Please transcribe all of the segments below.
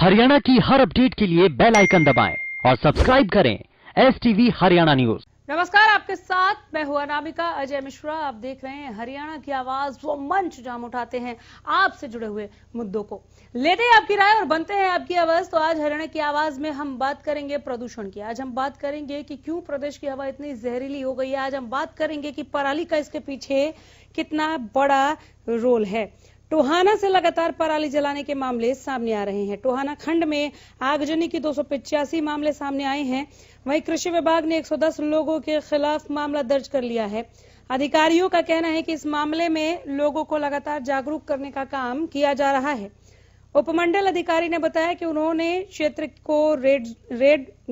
हरियाणा की हर अपडेट के लिए बेल आइकन दबाएं और सब्सक्राइब करें STV हरियाणा न्यूज। नमस्कार, आपके साथ मैं हूं अनामिका अजय मिश्रा। आप देख रहे हैं हरियाणा की आवाज, वो मंच जहां हम उठाते हैं आपसे जुड़े हुए मुद्दों को, लेते हैं आपकी राय और बनते हैं आपकी आवाज। तो आज हरियाणा की आवाज में हम बात करेंगे प्रदूषण की। आज हम बात करेंगे कि क्यों प्रदेश की हवा इतनी जहरीली हो गई है। आज हम बात करेंगे कि पराली का इसके पीछे कितना बड़ा रोल है। टोहाना से लगातार पराली जलाने के मामले सामने आ रहे हैं। टोहाना खंड में आगजनी की 285 मामले सामने आए हैं। वहीं कृषि विभाग ने 110 लोगों के खिलाफ मामला दर्ज कर लिया है। अधिकारियों का कहना है कि इस मामले में लोगों को लगातार जागरूक करने का काम किया जा रहा है। उपमंडल अधिकारी ने बताया कि उन्होंने क्षेत्र को रेड,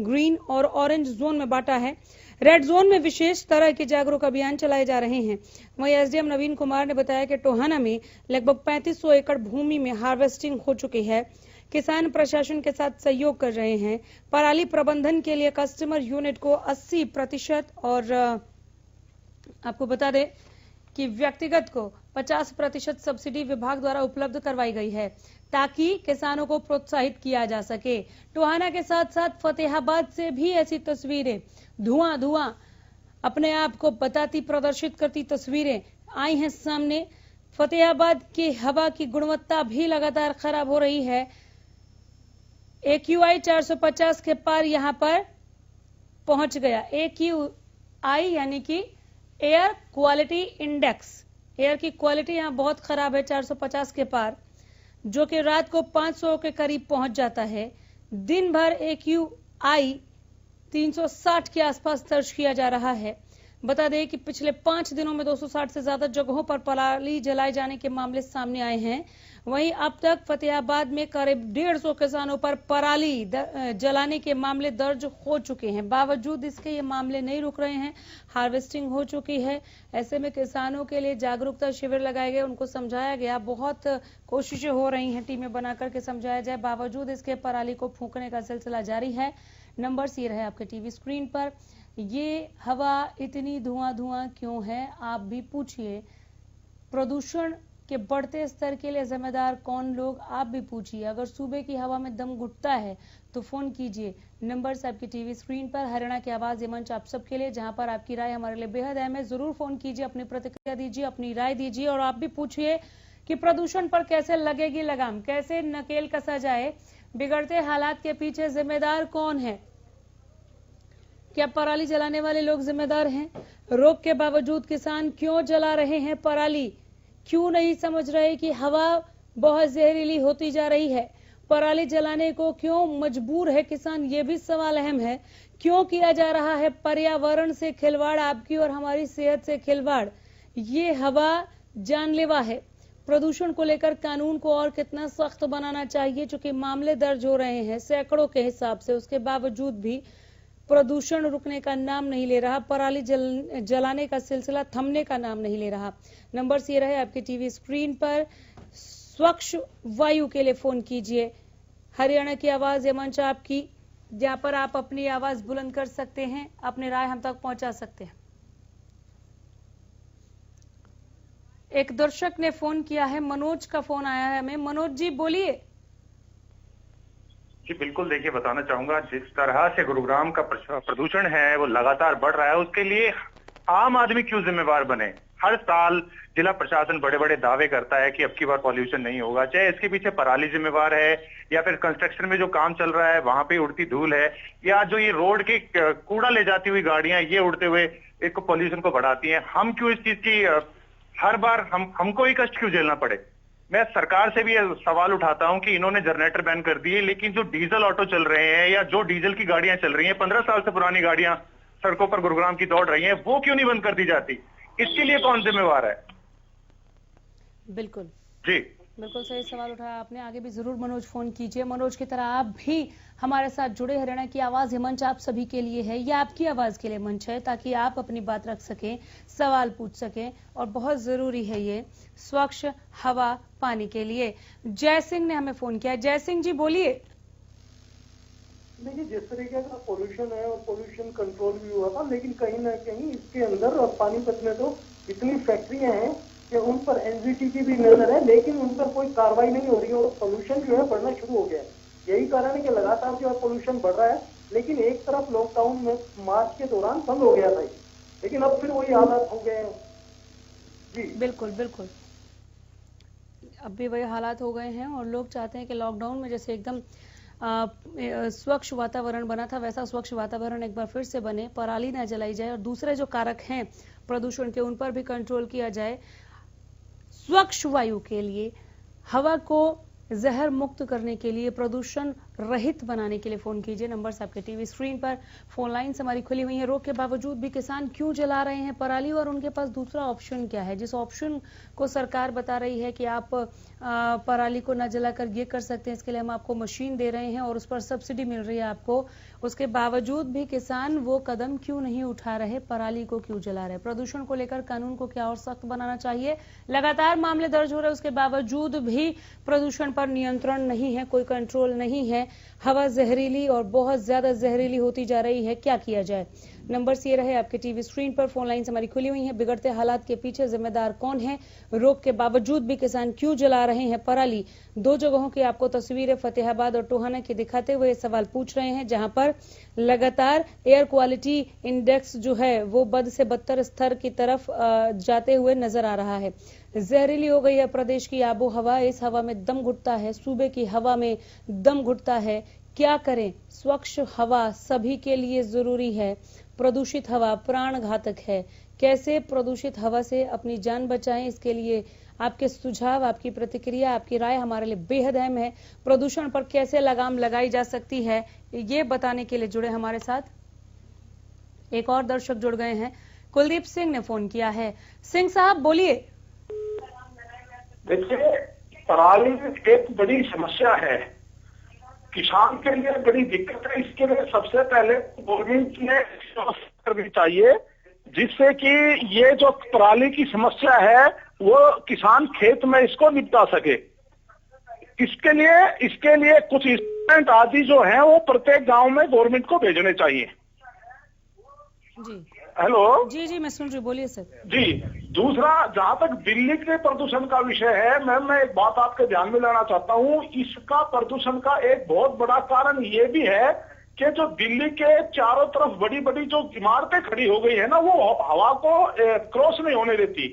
ग्रीन और ऑरेंज जोन में बांटा है। रेड जोन में विशेष तरह के जागरूक अभियान चलाए जा रहे हैं। वहीं SDM नवीन कुमार ने बताया कि टोहाना में लगभग 3500 एकड़ भूमि में हार्वेस्टिंग हो चुकी है। किसान प्रशासन के साथ सहयोग कर रहे हैं। पराली प्रबंधन के लिए कस्टमर यूनिट को 80% और आपको बता दें कि व्यक्तिगत को 50% सब्सिडी विभाग द्वारा उपलब्ध करवाई गई है, ताकि किसानों को प्रोत्साहित किया जा सके। टोहाना के साथ साथ फतेहाबाद से भी ऐसी तस्वीरें, धुआं अपने आप को बताती, प्रदर्शित करती तस्वीरें आई हैं सामने। फतेहाबाद की हवा की गुणवत्ता भी लगातार खराब हो रही है। AQI 450 के पार यहां पर पहुंच गया। AQI यानी कि एयर क्वालिटी इंडेक्स, एयर की क्वालिटी यहां बहुत खराब है, 450 के पार, जो कि रात को 500 के करीब पहुंच जाता है। दिन भर AQI 360 के आसपास दर्ज किया जा रहा है। बता दें कि पिछले 5 दिनों में 260 से ज्यादा जगहों पर पराली जलाए जाने के मामले सामने आए हैं। वहीं अब तक फतेहाबाद में करीब 150 किसानों पर पराली जलाने के मामले दर्ज हो चुके हैं। बावजूद इसके ये मामले नहीं रुक रहे हैं। हार्वेस्टिंग हो चुकी है। ऐसे में किसानों के लिए जागरूकता शिविर लगाए गए, उनको समझाया गया। बहुत कोशिशें हो रही हैं टीमें बनाकर के समझाया जाए। बावजूद इसके पराली को फूंकने का सिलसिला जारी है। नंबर ये रहे आपके टीवी स्क्रीन पर। ये हवा इतनी धुआं क्यों है, आप भी पूछिए। प्रदूषण के बढ़ते स्तर के लिए जिम्मेदार कौन लोग, आप भी पूछिए। अगर सूबे की हवा में दम घुटता है तो फोन कीजिए। नंबर आपकी टीवी स्क्रीन पर। हरियाणा की आवाज, ये मंच आप सबके लिए, जहां पर आपकी राय हमारे लिए बेहद अहम है। जरूर फोन कीजिए, अपनी प्रतिक्रिया दीजिए, अपनी राय दीजिए और आप भी पूछिए कि प्रदूषण पर कैसे लगेगी लगाम, कैसे नकेल कसा जाए। बिगड़ते हालात के पीछे जिम्मेदार कौन है? क्या पराली जलाने वाले लोग जिम्मेदार हैं? रोक के बावजूद किसान क्यों जला रहे हैं पराली? क्यों नहीं समझ रहे कि हवा बहुत जहरीली होती जा रही है? पराली जलाने को क्यों मजबूर है किसान? ये भी सवाल अहम है। क्यों किया जा रहा है पर्यावरण से खिलवाड़, आपकी और हमारी सेहत से खिलवाड़? ये हवा जानलेवा है। प्रदूषण को लेकर कानून को और कितना सख्त बनाना चाहिए, चूंकि मामले दर्ज हो रहे हैं सैकड़ों के हिसाब से, उसके बावजूद भी प्रदूषण रुकने का नाम नहीं ले रहा। पराली जलाने का सिलसिला थमने का नाम नहीं ले रहा। नंबर ये रहे आपके टीवी स्क्रीन पर। स्वच्छ वायु के लिए फोन कीजिए। हरियाणा की आवाज, ये मंच आपकी, जहां पर आप अपनी आवाज बुलंद कर सकते हैं, अपनी राय हम तक पहुंचा सकते हैं। एक दर्शक ने फोन किया है, मनोज का फोन आया है हमें। मनोज जी बोलिए। जी बिल्कुल, देखिए बताना चाहूंगा, जिस तरह से गुरुग्राम का प्रदूषण है वो लगातार बढ़ रहा है, उसके लिए आम आदमी क्यों जिम्मेवार बने? हर साल जिला प्रशासन बड़े बड़े दावे करता है कि अब की बार पॉल्यूशन नहीं होगा, चाहे इसके पीछे पराली जिम्मेवार है या फिर कंस्ट्रक्शन में जो काम चल रहा है वहां पे उड़ती धूल है, या जो ये रोड के कूड़ा ले जाती हुई गाड़ियां ये उड़ते हुए एक पॉल्यूशन को बढ़ाती हैं। हम क्यों इस चीज की हर बार हमको ही कष्ट क्यों झेलना पड़े? मैं सरकार से भी सवाल उठाता हूं कि इन्होंने जनरेटर बैन कर दिए, लेकिन जो डीजल ऑटो चल रहे हैं या जो डीजल की गाड़ियां चल रही हैं, 15 साल से पुरानी गाड़ियां सड़कों पर गुरुग्राम की दौड़ रही हैं, वो क्यों नहीं बंद कर दी जाती? इसके लिए कौन जिम्मेवार है? बिल्कुल जी, बिल्कुल सही सवाल उठाया आपने। आगे भी जरूर मनोज फोन कीजिए। मनोज की तरह आप भी हमारे साथ जुड़े। हरियाणा की आवाज, ये मंच आप सभी के लिए है, या आपकी आवाज के लिए मंच है, ताकि आप अपनी बात रख सकें, सवाल पूछ सकें। और बहुत जरूरी है ये स्वच्छ हवा पानी के लिए। जय सिंह ने हमें फोन किया। जय सिंह जी बोलिए। देखिए, जिस तरीके का पोल्यूशन है और पोल्यूशन कंट्रोल भी हुआ था, लेकिन कहीं ना कहीं इसके अंदर और पानीपत में तो इतनी फैक्ट्रियां हैं कि उन पर एनजीटी की भी नजर है, लेकिन उन पर कोई कार्रवाई नहीं हो रही है और पोल्यूशन जो है बढ़ना शुरू हो गया है। यही कारण है कि लगातार जो है पोल्यूशन बढ़ रहा है। लेकिन एक तरफ लॉकडाउन में मार्च के दौरान बंद हो गया था, लेकिन अब फिर वही हालात हो गए हैं जी। बिल्कुल बिल्कुल, अब भी वही हालात हो गए हैं और लोग चाहते हैं कि लॉकडाउन में जैसे एकदम स्वच्छ वातावरण बना था वैसा स्वच्छ वातावरण एक बार फिर से बने, पराली ना जलाई जाए और दूसरे जो कारक हैं प्रदूषण के उन पर भी कंट्रोल किया जाए। स्वच्छ वायु के लिए, हवा को जहर मुक्त करने के लिए, प्रदूषण रहित बनाने के लिए फोन कीजिए। नंबर्स आपके टीवी स्क्रीन पर, फोन लाइन्स हमारी खुली हुई है। रोक के बावजूद भी किसान क्यों जला रहे हैं पराली और उनके पास दूसरा ऑप्शन क्या है? जिस ऑप्शन को सरकार बता रही है कि आप पराली को न जलाकर ये कर सकते हैं, इसके लिए हम आपको मशीन दे रहे हैं और उस पर सब्सिडी मिल रही है आपको, उसके बावजूद भी किसान वो कदम क्यों नहीं उठा रहे, पराली को क्यों जला रहे? प्रदूषण को लेकर कानून को क्या और सख्त बनाना चाहिए? लगातार मामले दर्ज हो रहे हैं, उसके बावजूद भी प्रदूषण पर नियंत्रण नहीं है, कोई कंट्रोल नहीं है। हवा जहरीली और बहुत ज्यादा जहरीली होती जा रही है, क्या किया जाए? नंबर्स ये रहे आपके टीवी स्क्रीन पर, फोन लाइन्स हमारी खुली हुई हैं। बिगड़ते हालात के पीछे जिम्मेदार कौन है? रोक के बावजूद भी किसान क्यों जला रहे हैं पराली? दो जगहों की आपको तस्वीरें फतेहाबाद और टोहाना की दिखाते हुए सवाल पूछ रहे हैं, जहां पर लगातार एयर क्वालिटी इंडेक्स जो है वो बद से बदतर स्तर की तरफ जाते हुए नजर आ रहा है। जहरीली हो गई है प्रदेश की आबो हवा, इस हवा में दम घुटता है, सूबे की हवा में दम घुटता है। क्या करें? स्वच्छ हवा सभी के लिए जरूरी है, प्रदूषित हवा प्राण घातक है। कैसे प्रदूषित हवा से अपनी जान बचाएं, इसके लिए आपके सुझाव, आपकी प्रतिक्रिया, आपकी राय हमारे लिए बेहद अहम है। प्रदूषण पर कैसे लगाम लगाई जा सकती है, ये बताने के लिए जुड़े हमारे साथ एक और दर्शक जुड़ गए हैं। कुलदीप सिंह ने फोन किया है। सिंह साहब बोलिए। देखिए, पराली एक बड़ी समस्या है, किसान के लिए बड़ी दिक्कत है। इसके लिए सबसे पहले गवर्नमेंट ने करनी चाहिए जिससे कि ये जो पराली की समस्या है वो किसान खेत में इसको निपटा सके। इसके लिए कुछ इंस्ट्रूमेंट आदि जो है वो प्रत्येक गांव में गवर्नमेंट को भेजने चाहिए। जी हेलो जी जी, मैं सुन रही, बोलिए सर। जी, दूसरा, जहां तक दिल्ली के प्रदूषण का विषय है, मैं एक बात आपके ध्यान में लाना चाहता हूं। इसका प्रदूषण का एक बहुत बड़ा कारण ये भी है कि जो दिल्ली के चारों तरफ बड़ी बड़ी जो इमारतें खड़ी हो गई है ना, वो हवा को क्रॉस नहीं होने देती।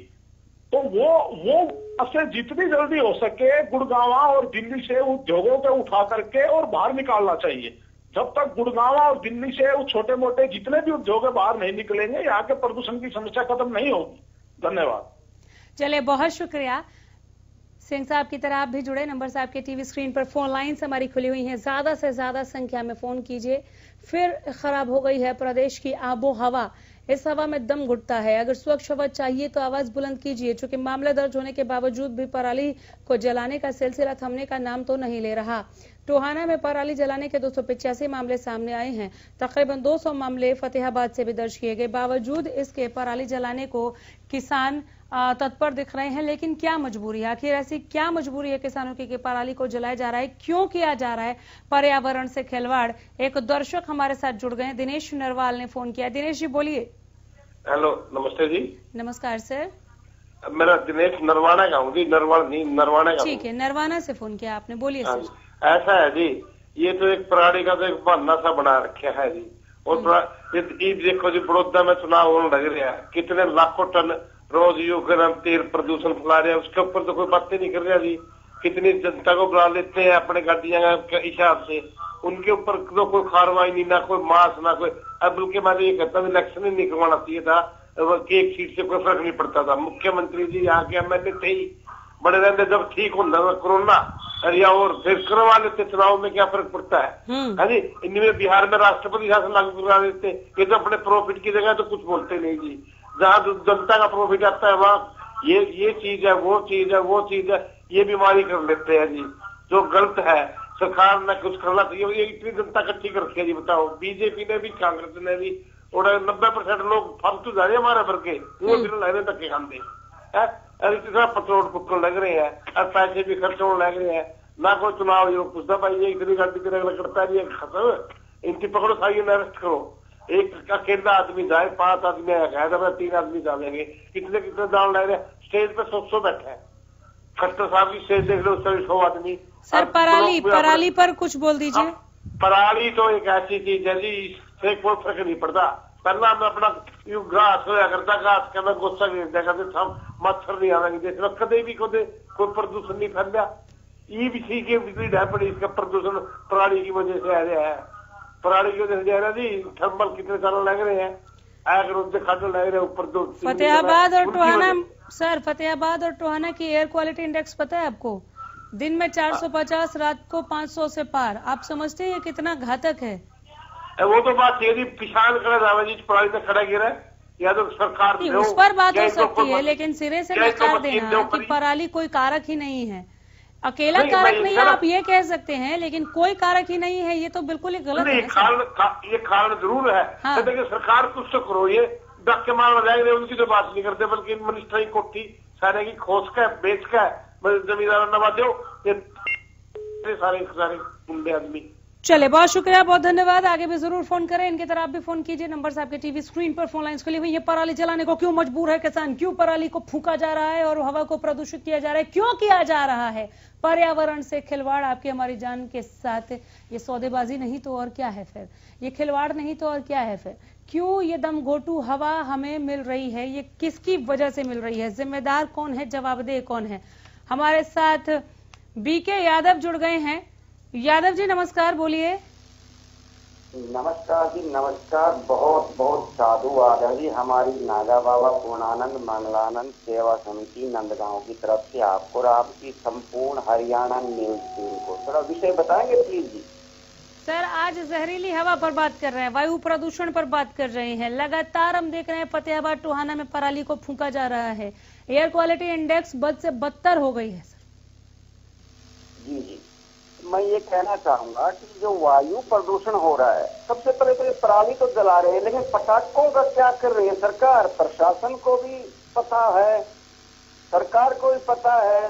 तो वो से जितनी जल्दी हो सके गुड़गांव और दिल्ली से उद्योगों को उठा करके और बाहर निकालना चाहिए। जब तक गुड़गांव और दिल्ली से वो छोटे मोटे जितने भी उद्योग बाहर नहीं निकलेंगे, यहाँ के प्रदूषण की समस्या खत्म नहीं होगी। धन्यवाद। चलिए, बहुत शुक्रिया सिंह साहब की तरह आप भी जुड़े। नंबर से आपके टीवी स्क्रीन पर, फोन लाइन्स हमारी खुली हुई हैं, ज्यादा से ज्यादा संख्या में फोन कीजिए। फिर खराब हो गई है प्रदेश की आबो हवा, इस हवा में दम घुटता है। अगर स्वच्छ हवा चाहिए तो आवाज बुलंद कीजिए। चूंकि मामला दर्ज होने के बावजूद भी पराली को जलाने का सिलसिला थमने का नाम तो नहीं ले रहा। टोहाना में पराली जलाने के 285 मामले सामने आए हैं। तकरीबन 200 मामले फतेहाबाद से भी दर्ज किए गए। बावजूद इसके पराली जलाने को किसान तत्पर दिख रहे हैं। लेकिन क्या मजबूरी है? आखिर ऐसी क्या मजबूरी है किसानों की कि पराली को जलाया जा रहा है? क्यों किया जा रहा है पर्यावरण से खिलवाड़? एक दर्शक हमारे साथ जुड़ गए हैं, दिनेश नरवाल ने फोन किया। दिनेश जी बोलिए। हेलो, नमस्ते जी। नमस्कार सर। मेरा दिनेश नरवाना का हूँ जी, नरवाना का। ठीक है, नरवाना से फोन किया आपने, बोलिए सर। ऐसा है जी, ये तो एक पराली का तो एक बहाना सा बना रखा है जी। और ये देखो जी, बड़ौदा में चुनाव होने लग रहा है, कितने लाखों टन रोज यूक्रेन तेल प्रदूषण फैला रहे हैं, उसके ऊपर तो कोई बातें नहीं कर रहा जी। कितनी जनता को बुला लेते हैं अपने गाड़ियां के हिसाब से, उनके ऊपर तो कोई कार्रवाई नहीं, ना कोई मास, ना कोई। अब बल्कि मैं ये कहता हूँ इलेक्शन ही नहीं करवाना चाहिए था, एक सीट से कोई फर्क नहीं पड़ता था। मुख्यमंत्री जी यहाँ के एमएलए थे ही, बड़े रहते, जब ठीक हो कोरोना या और फिर करवा लेते चुनाव में, क्या फर्क पड़ता है जी। इनमें बिहार में राष्ट्रपति शासन लागू करा देते, ये तो अपने प्रॉफिट की जगह तो कुछ बोलते नहीं जी। जहाँ जनता का प्रॉफिट आता है वहाँ ये चीज है, वो चीज है, ये बीमारी कर लेते हैं जी, जो गलत है। सरकार ने कुछ करना चाहिए। ये इतनी जनता इकट्ठी कर रखी है जी, बताओ। बीजेपी ने भी, कांग्रेस ने भी, और 90% लोग फालतू जा रहे हैं हमारे भर के, वो फिर लहरे तक के खाते हैं। इतना पेट्रोल फूकने लग रहे हैं और पैसे भी खर्च होने लग रहे हैं, ना कोई चुनाव जो पूछता भाई ये इतनी गाड़ी करता है, खत्म। इनकी पकड़ो, साइए अरेस्ट करो। एक अकेला आदमी जाए, 5 आदमी आएगा, 3 आदमी जाएंगे, कितने दान लग रहे हैं। स्टेज पे 100 बैठे हैं, खट्टर साहब की स्टेज देख लो, 100 आदमी, सर पराली पर कुछ बोल दीजिए। पराली तो एक ऐसी चीज है जी, इससे कोई फर्क नहीं पड़ता। पहला मैं अपना घास होया करता, घास के मैं गुस्सा नहीं दिया करते, मच्छर नहीं आना देखना, कदे भी कोई प्रदूषण नहीं फैलिया। ये भी ठीक है, बिजली ढह पड़ी, इसका प्रदूषण पराली की वजह से आ रहा है। पराली की वजह से आ रहा जी, थर्मल कितने साल लग रहे हैं, आग रोज से खाने लग रहे हैं ऊपर। दो फतेहाबाद और टोहाना, सर फतेहाबाद और टोहाना की एयर क्वालिटी इंडेक्स पता है आपको? दिन में 450, रात को 500 से पार। आप समझते हैं ये कितना घातक है? वो तो बात यदि किसान करे रावत जी पराली तक खड़ा गिरा, या तो सरकार उस पर बात हो सकती है, लेकिन सिरे से नकार देना कि पराली कोई कारक ही नहीं है, अकेला कारक नहीं है, आप ये कह सकते हैं, लेकिन कोई कारक ही नहीं है, ये तो बिल्कुल ही गलत है। ये कारण जरूर है। हाँ। देखिए सरकार कुछ तो करो, ये डक के मार जाएंगे उनकी तो बात नहीं करते, बल्कि मिनिस्टर की कोठी सारे की खोस का बेच का जमींदार नवा दो, ये सारे गुंडे आदमी। चले, बहुत शुक्रिया, बहुत धन्यवाद। आगे भी जरूर फोन करें, इनकी तरह आप भी फोन कीजिए। नंबर आपके टीवी स्क्रीन पर फोन लाइंस खुली हुई है। पराली जलाने को क्यों मजबूर है किसान? क्यों पराली को फूका जा रहा है और हवा को प्रदूषित किया जा रहा है? क्यों किया जा रहा है? पर्यावरण से खिलवाड़ आपकी हमारी जान के साथ, ये सौदेबाजी नहीं तो और क्या है फिर? ये खिलवाड़ नहीं तो और क्या है फिर? क्यों ये दमघोटू हवा हमें मिल रही है? ये किसकी वजह से मिल रही है? जिम्मेदार कौन है? जवाबदेह कौन है? हमारे साथ बीके यादव जुड़ गए हैं। यादव जी नमस्कार, बोलिए। नमस्कार जी, नमस्कार। बहुत बहुत साधु आदर जी हमारी नागा बाबा पूर्णानंद मंगलानंद सेवा समिति नंदगांव की तरफ से आपको और आपकी संपूर्ण हरियाणा न्यूज टीम को थोड़ा विषय बताएंगे प्लीज जी। सर आज जहरीली हवा पर बात कर रहे हैं, वायु प्रदूषण पर बात कर रहे हैं। लगातार हम देख रहे हैं फतेहाबाद टोहाना में पराली को फूंका जा रहा है। एयर क्वालिटी इंडेक्स बद से बदतर हो गई है सर। जी जी, मैं ये कहना चाहूंगा कि जो वायु प्रदूषण हो रहा है, सबसे पहले तो ये पराली तो जला रहे हैं, लेकिन पटाखों का क्या कर रही है सरकार? प्रशासन को भी पता है, सरकार को भी पता है,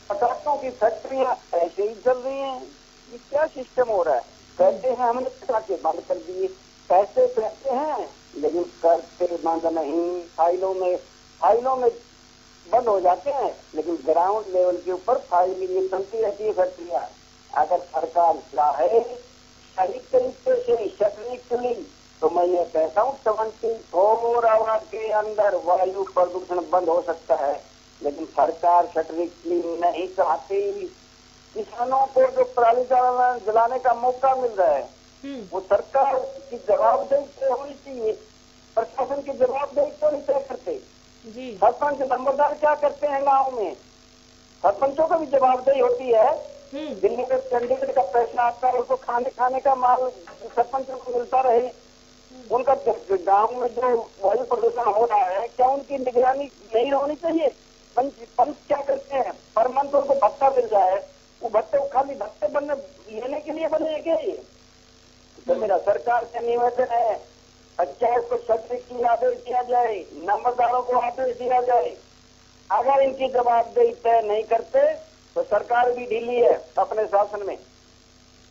पटाखों की फैक्ट्रियां ऐसे ही चल रही हैं। ये क्या सिस्टम हो रहा है? कहते हैं हमने पटाखे बंद कर दिए, पैसे कहते हैं लेकिन करते बंद नहीं। फाइलों में बंद हो जाते हैं, लेकिन ग्राउंड लेवल के ऊपर फाइलिंग ये चलती रहती है फैक्ट्रियां। अगर सरकार चाहे सही तरीके से शटरिकली, तो मैं ये कहता हूँ 24 आवर के अंदर वायु प्रदूषण बंद हो सकता है, लेकिन सरकार शटरिकली नहीं चाहती। किसानों को जो पराली जलाने का मौका मिल रहा है, वो सरकार की जवाबदेही होनी चाहिए, प्रशासन की जवाबदेही क्यों नहीं तय करते? सरपंच नंबरदार क्या करते हैं गांव में? सरपंचों को भी जवाबदेही होती है। दिल्ली में कैंडिडेट का पैसा आता है, उसको खाने का माल सरपंचों को मिलता रहे। उनका गांव में जो वायु प्रदूषण हो रहा है, क्या उनकी निगरानी नहीं होनी चाहिए? पंच क्या करते हैं? पर मंथ उनको भत्ता मिल जाए, वो भत्ते खाली भत्ते लेने के लिए बने गए। तो मेरा सरकार से निवेदन है, पंचायत को सख्ती आदेश दिया जाए, नंबरदारों को आदेश दिया जाए। अगर इनकी जवाबदेही तय नहीं करते तो सरकार भी ढीली है अपने शासन में।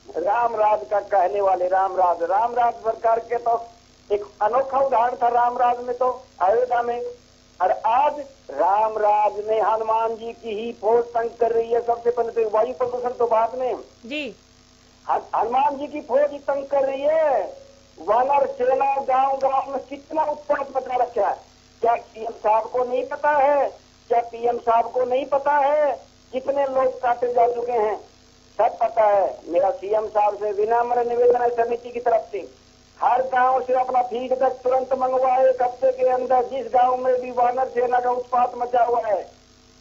रामराज का कहने वाले रामराज सरकार के तो एक अनोखा उदाहरण था रामराज में, तो अयोध्या में। और आज रामराज में हनुमान जी की ही फौज तंग कर रही है। सबसे पहले तो वायु प्रदूषण तो बाद में जी, हनुमान जी की फौज ही तंग कर रही है। वानर सेना गांव में कितना उत्पाद मचा रखा है। क्या पीएम साहब को नहीं पता है? कितने लोग काटे जा चुके हैं? सब पता है। मेरा सीएम साहब से विनम्र निवेदन है समिति की तरफ से, हर गांव से अपना फीडबैक तुरंत मंगवाए। एक हफ्ते के अंदर जिस गांव में भी वानर सेना का उत्पात मचा हुआ है,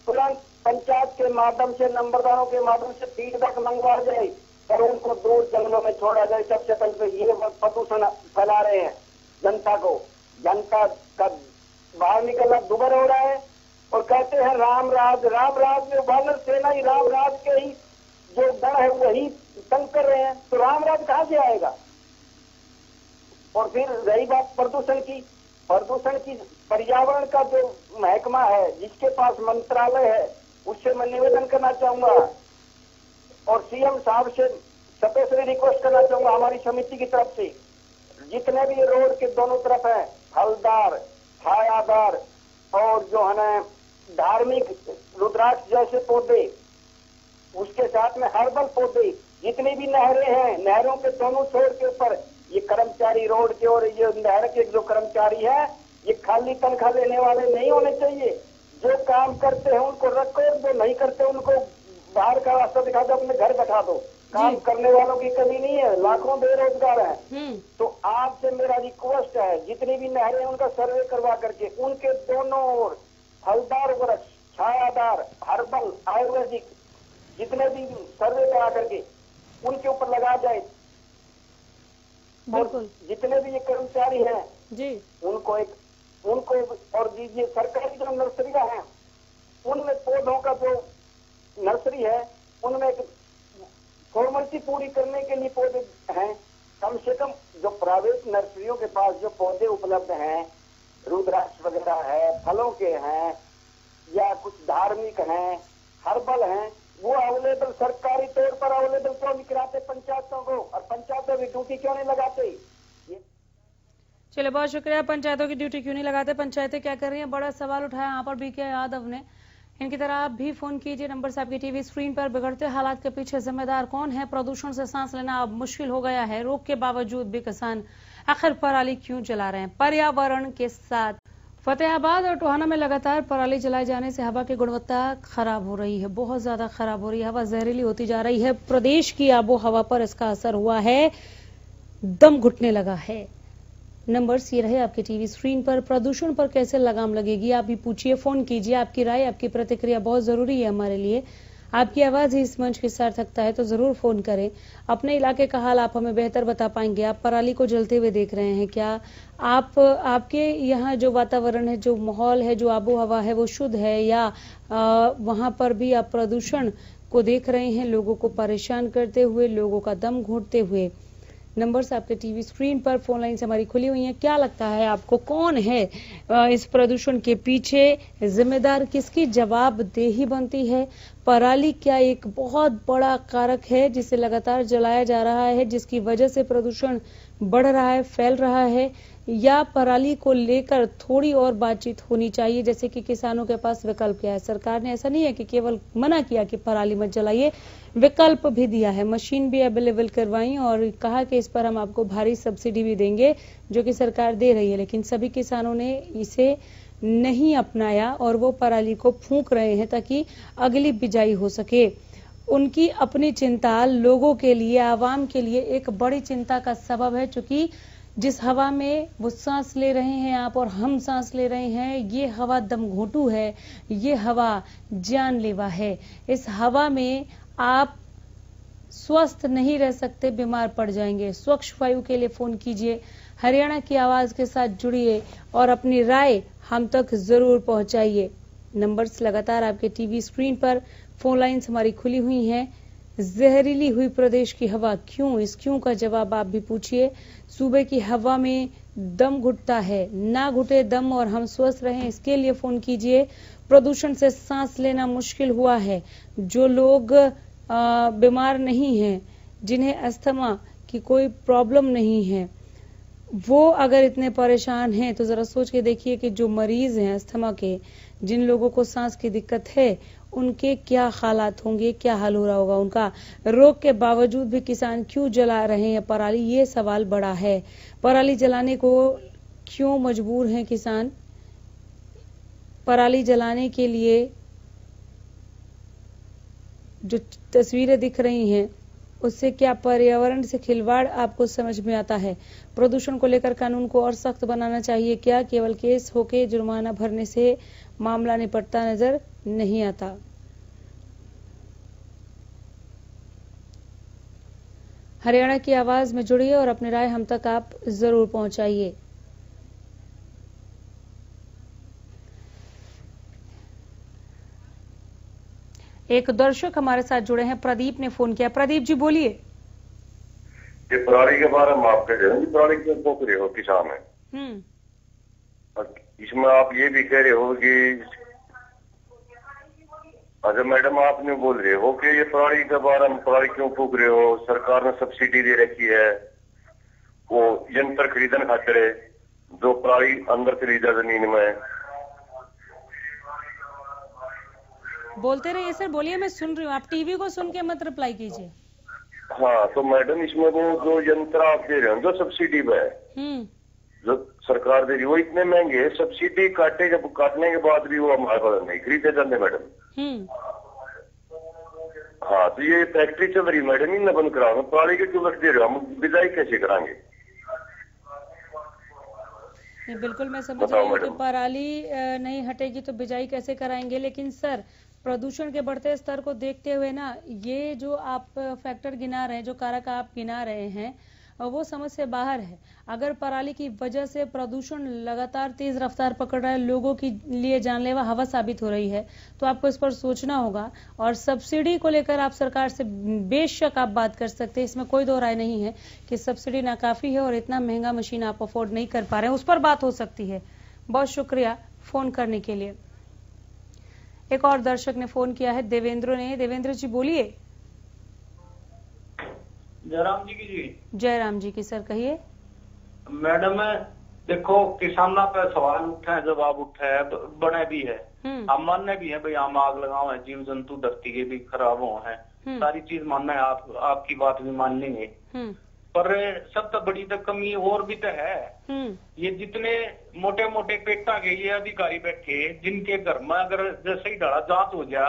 तुरंत पंचायत के माध्यम से, नंबरदारों के माध्यम से फीडबैक मंगवा जाए और उनको दूर जंगलों में छोड़ा जाए। सबसे पहले तो ये प्रदूषण फैला रहे हैं जनता का बाहर निकलना दुबर हो रहा है। और कहते हैं रामराज में वानर सेना ही रामराज के ही जो गण है वही तंग कर रहे हैं, तो रामराज कहाँ से आएगा? और फिर रही बात प्रदूषण की, पर्यावरण का जो महकमा है, जिसके पास मंत्रालय है, उससे मैं निवेदन करना चाहूंगा और सीएम साहब से स्पेशली रिक्वेस्ट करना चाहूंगा हमारी समिति की तरफ से, जितने भी रोड के दोनों तरफ है, हलदार, छायादार और जो है ना धार्मिक रुद्राक्ष जैसे पौधे, उसके साथ में हर्बल पौधे, जितनी भी नहरें हैं, नहरों के दोनों छोर के ऊपर ये कर्मचारी रोड के और ये नहर के जो कर्मचारी है, ये खाली तनख्वाह लेने वाले नहीं होने चाहिए। जो काम करते हैं उनको रखो, जो नहीं करते उनको बाहर का रास्ता दिखा दो, अपने घर बैठा दो। काम करने वालों की कमी नहीं है, लाखों बेरोजगार हैं। तो आपसे मेरा रिक्वेस्ट है, जितनी भी नहरें हैं उनका सर्वे करवा करके उनके दोनों ओर फलदार वृक्ष, छायादार, हर्बल, आयुर्वेदिक जितने भी सर्वे करा करके उनके ऊपर लगा जाए। और जितने भी ये कर्मचारी हैं जी उनको और दीजिए। सरकारी जो नर्सरियां हैं उनमें पौधों का जो नर्सरी है उनमें फॉर्मेलिटी पूरी करने के लिए पौधे हैं। कम से कम जो प्राइवेट नर्सरियों के पास जो पौधे उपलब्ध हैं, रुद्राक्ष वगैरह है, फलों के हैं या कुछ धार्मिक हैं, हर्बल हैं, वो अवेलेबल सरकारी तौर पर अवेलेबल क्यों नहीं कराते पंचायतों को, और पंचायतों की ड्यूटी क्यों नहीं लगाते? चलिए, बहुत शुक्रिया। पंचायतों की ड्यूटी क्यों नहीं लगाते, पंचायतें क्या कर रही हैं, बड़ा सवाल उठाया यहाँ पर बीके यादव ने। इनकी तरह आप भी फोन कीजिए, नंबर से आपकी टीवी स्क्रीन पर। बिगड़ते हालात के पीछे जिम्मेदार कौन है? प्रदूषण से सांस लेना अब मुश्किल हो गया है, रोक के बावजूद भी किसान आखिर पराली क्यों जला रहे हैं? पर्यावरण के साथ फतेहाबाद और टोहाना में लगातार पराली जलाए जाने से हवा की गुणवत्ता खराब हो रही है, बहुत ज्यादा खराब हो रही है, हवा जहरीली होती जा रही है। प्रदेश की आबो हवा पर इसका असर हुआ है, दम घुटने लगा है। नंबर्स ये रहे आपके टीवी स्क्रीन पर। प्रदूषण पर कैसे लगाम लगेगी, आप भी पूछिए, फोन कीजिए। आपकी राय, आपकी प्रतिक्रिया बहुत जरूरी है हमारे लिए। आपकी आवाज ही इस मंच की सार्थकता है, तो जरूर फोन करें। अपने इलाके का हाल आप हमें बेहतर बता पाएंगे। आप पराली को जलते हुए देख रहे हैं क्या? आपके यहाँ जो वातावरण है, जो माहौल है, जो आबो हवा है, वो शुद्ध है, या वहां पर भी आप प्रदूषण को देख रहे हैं, लोगों को परेशान करते हुए, लोगों का दम घोटते हुए? नंबर्स आपके टीवी स्क्रीन पर, फोन लाइन्स हमारी खुली हुई हैं। क्या लगता है आपको, कौन है इस प्रदूषण के पीछे जिम्मेदार? किसकी जवाबदेही बनती है? पराली क्या एक बहुत बड़ा कारक है जिसे लगातार जलाया जा रहा है, जिसकी वजह से प्रदूषण बढ़ रहा है, फैल रहा है? या पराली को लेकर थोड़ी और बातचीत होनी चाहिए, जैसे कि किसानों के पास विकल्प क्या है? सरकार ने ऐसा नहीं है कि केवल मना किया कि पराली मत जलाइए, विकल्प भी दिया है, मशीन भी अवेलेबल करवाई और कहा कि इस पर हम आपको भारी सब्सिडी भी देंगे, जो कि सरकार दे रही है। लेकिन सभी किसानों ने इसे नहीं अपनाया और वो पराली को फूंक रहे हैं ताकि अगली बिजाई हो सके। उनकी अपनी चिंता लोगों के लिए, आवाम के लिए एक बड़ी चिंता का सबब है, चूंकि जिस हवा में वो सांस ले रहे हैं आप और हम सांस ले रहे हैं, ये हवा दमघोंटू है, ये हवा जानलेवा है। इस हवा में आप स्वस्थ नहीं रह सकते, बीमार पड़ जाएंगे। स्वच्छ वायु के लिए फोन कीजिए, हरियाणा की आवाज के साथ जुड़िए और अपनी राय हम तक जरूर पहुंचाइए। नंबर्स लगातार आपके टीवी स्क्रीन पर, फोन लाइन्स हमारी खुली हुई हैं। जहरीली हुई प्रदेश की हवा क्यों, इस क्यों का जवाब आप भी पूछिए। सूबे की हवा में दम घुटता है, ना घुटे दम और हम स्वस्थ रहें, इसके लिए फोन कीजिए। प्रदूषण से सांस लेना मुश्किल हुआ है। जो लोग बीमार नहीं हैं, जिन्हें अस्थमा की कोई प्रॉब्लम नहीं है, वो अगर इतने परेशान हैं तो जरा सोच के देखिए कि जो मरीज हैं अस्थमा के, जिन लोगों को सांस की दिक्कत है, उनके क्या हालात होंगे, क्या हाल हो रहा होगा उनका। रोग के बावजूद भी किसान क्यों जला रहे हैं पराली, ये सवाल बड़ा है। पराली जलाने को क्यों मजबूर हैं किसान? पराली जलाने के लिए जो तस्वीरें दिख रही हैं, उससे क्या पर्यावरण से खिलवाड़ आपको समझ में आता है? प्रदूषण को लेकर कानून को और सख्त बनाना चाहिए क्या? केवल केस होके जुर्माना भरने से मामला निपटता नजर नहीं आता। हरियाणा की आवाज में जुड़िए और अपनी राय हम तक आप जरूर पहुंचाइए। एक दर्शक हमारे साथ जुड़े हैं, प्रदीप ने फोन किया। प्रदीप जी बोलिए। ये पराली के बारे में आप कह रहे हो, पराली क्यों फूंक रहे हो किसान है? इसमें आप ये भी कह रहे हो कि अच्छा मैडम आपने बोल रहे हो कि ये पराली के बारे में पराली क्यों फूंक रहे हो, सरकार ने सब्सिडी दे रखी है, वो यंत्र खरीदने खातिर है जो पराली अंदर चली जाए जमीन में। बोलते रहिए सर, बोलिए, मैं सुन रही हूँ। आप टीवी को सुन के मत रिप्लाई कीजिए। हाँ तो मैडम इसमें वो जो यंत्र आप दे रहे हो जो सब्सिडी पे है, जो सरकार दे रही है वो इतने महंगे है, सब्सिडी काटने के बाद भी वो हमारे पास नहीं खरीदे जाते मैडम। हाँ तो ये फैक्ट्री चल रही मैडम, इन बंद कराओ, पराली के क्यों दे रहे हो, हम बिजाई कैसे कराएंगे? बिल्कुल मैं समझ रही हूँ कि पराली नहीं हटेगी तो बिजाई कैसे कराएंगे, लेकिन सर प्रदूषण के बढ़ते स्तर को देखते हुए ना, ये जो आप फैक्टर गिना रहे हैं, जो कारक आप गिना रहे हैं, वो समझ से बाहर है। अगर पराली की वजह से प्रदूषण लगातार तेज रफ्तार पकड़ रहा है, लोगों के लिए जानलेवा हवा साबित हो रही है, तो आपको इस पर सोचना होगा। और सब्सिडी को लेकर आप सरकार से बेशक आप बात कर सकते हैं, इसमें कोई दो राय नहीं है कि सब्सिडी नाकाफी है और इतना महंगा मशीन आप अफोर्ड नहीं कर पा रहे हैं, उस पर बात हो सकती है। बहुत शुक्रिया फोन करने के लिए। एक और दर्शक ने फोन किया है, देवेंद्र ने। देवेंद्र जी बोलिए। जयराम जी की जी। जयराम जी की सर कहिए। मैडम देखो, किसाना पे सवाल उठे हैं, जवाब उठे है, बने भी है, हम मानने भी है भाई हम आग लगाओ है, जीव जंतु धरती के भी खराब हो है, सारी चीज मानना है, आपकी बात भी मान लेंगे। पर सबसे बड़ी तो कमी और भी तो है, ये जितने मोटे मोटे पेटा के ये अधिकारी बैठे, जिनके घर में अगर जैसे ही धड़ा जांच हो जा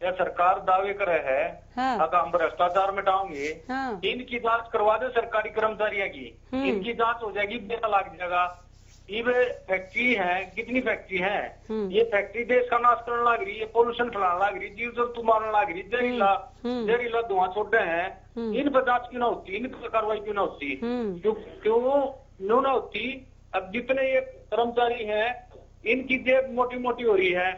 या सरकार दावे करे है अगर हम भ्रष्टाचार मिटाओगे, इनकी जांच करवा दे सरकारी कर्मचारियों की, इनकी जांच हो जाएगी, पता लग जाएगा। ये फैक्ट्री है, कितनी फैक्ट्री है, ये फैक्ट्री देश का नाश करने लग रही है, पोल्यूशन फैलाने लग रही, जीव जंतु मारने लग रही, जहरीला धुआं छोड़ रहे हैं, इन पर जांच क्यों ना होती, इन पर कार्रवाई क्यों ना होती, क्यों ना होती? अब जितने ये कर्मचारी हैं इनकी जेब मोटी मोटी हो रही है।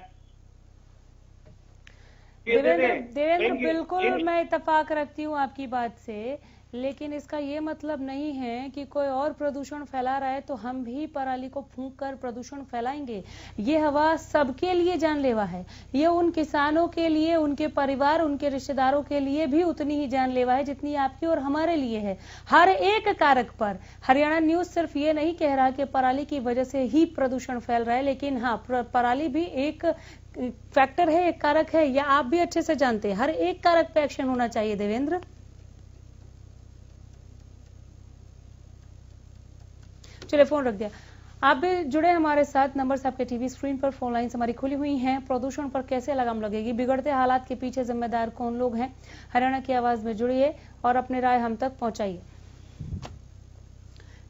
देवेंद्र बिल्कुल मैं इत्तेफाक रखती हूँ आपकी बात से, लेकिन इसका ये मतलब नहीं है कि कोई और प्रदूषण फैला रहा है तो हम भी पराली को फूंक कर प्रदूषण फैलाएंगे। ये हवा सबके लिए जानलेवा है, ये उन किसानों के लिए, उनके परिवार, उनके रिश्तेदारों के लिए भी उतनी ही जानलेवा है जितनी आपकी और हमारे लिए है। हर एक कारक पर हरियाणा न्यूज सिर्फ ये नहीं कह रहा कि पराली की वजह से ही प्रदूषण फैल रहा है, लेकिन हाँ पराली भी एक फैक्टर है, एक कारक है, या आप भी अच्छे से जानते हैं। हर एक कारक पे एक्शन होना चाहिए। देवेंद्र चलिए फोन रख दिया। आप भी जुड़े हमारे साथ, नंबर आपके टीवी स्क्रीन पर, फोन लाइन्स हमारी खुली हुई हैं। प्रदूषण पर कैसे लगाम लगेगी, बिगड़ते हालात के पीछे जिम्मेदार कौन लोग हैं, हरियाणा की आवाज में जुड़िए और अपनी राय हम तक पहुंचाइए।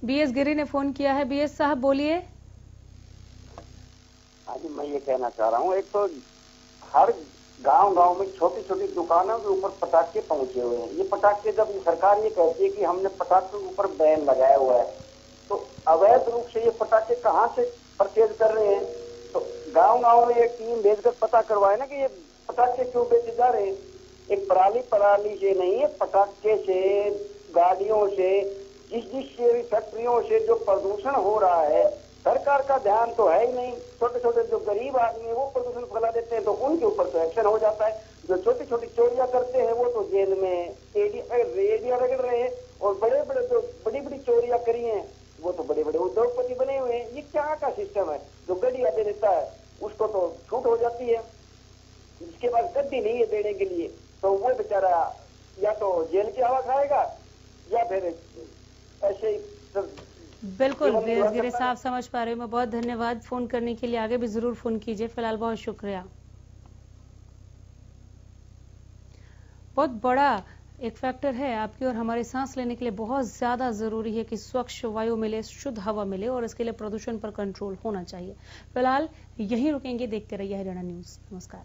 बीएस गिरी ने फोन किया है। बीएस साहब बोलिए। हाँ जी, मैं ये कहना चाह रहा हूँ, एक तो हर गांव में छोटी छोटी दुकानों के ऊपर पटाखे पहुंचे हुए हैं। ये पटाखे, जब सरकार ये कहती है कि हमने पटाखे के ऊपर बैन लगाया हुआ है, तो अवैध रूप से ये पटाखे कहाँ से परचेज कर रहे हैं? तो गांव में ये टीम भेजकर पता करवाए ना कि ये पटाखे क्यों बेचे जा रहे हैं। एक पराली से नहीं है, पटाखे से, गाड़ियों से, जिस फैक्ट्रियों से जो प्रदूषण हो रहा है, सरकार का ध्यान तो है ही नहीं। छोटे छोटे जो गरीब आदमी है वो प्रदूषण फैला देते हैं तो उनके ऊपर तो एक्शन हो जाता है। जो छोटी छोटी चोरियां करते हैं वो तो जेल में रेडिया रगड़ रहे हैं, और बड़े बड़े जो बड़ी बड़ी चोरियां करी हैं वो तो बड़े बड़े उद्योगपति बने हुए हैं। ये क्या का सिस्टम है? जो गड्डी दे देता है उसको तो छूट हो जाती है, जिसके पास गड्डी नहीं है देने के लिए तो वो बेचारा या तो जेल की हवा खाएगा या फिर ऐसे ही। बिल्कुल बीएस गिरी साहब समझ पा रहे हो मैं। बहुत धन्यवाद फोन करने के लिए, आगे भी जरूर फोन कीजिए। फिलहाल बहुत शुक्रिया। बहुत बड़ा एक फैक्टर है आपकी और हमारे सांस लेने के लिए बहुत ज्यादा जरूरी है कि स्वच्छ वायु मिले, शुद्ध हवा मिले, और इसके लिए प्रदूषण पर कंट्रोल होना चाहिए। फिलहाल यहीं रुकेंगे, देखते रहिए हरियाणा न्यूज। नमस्कार।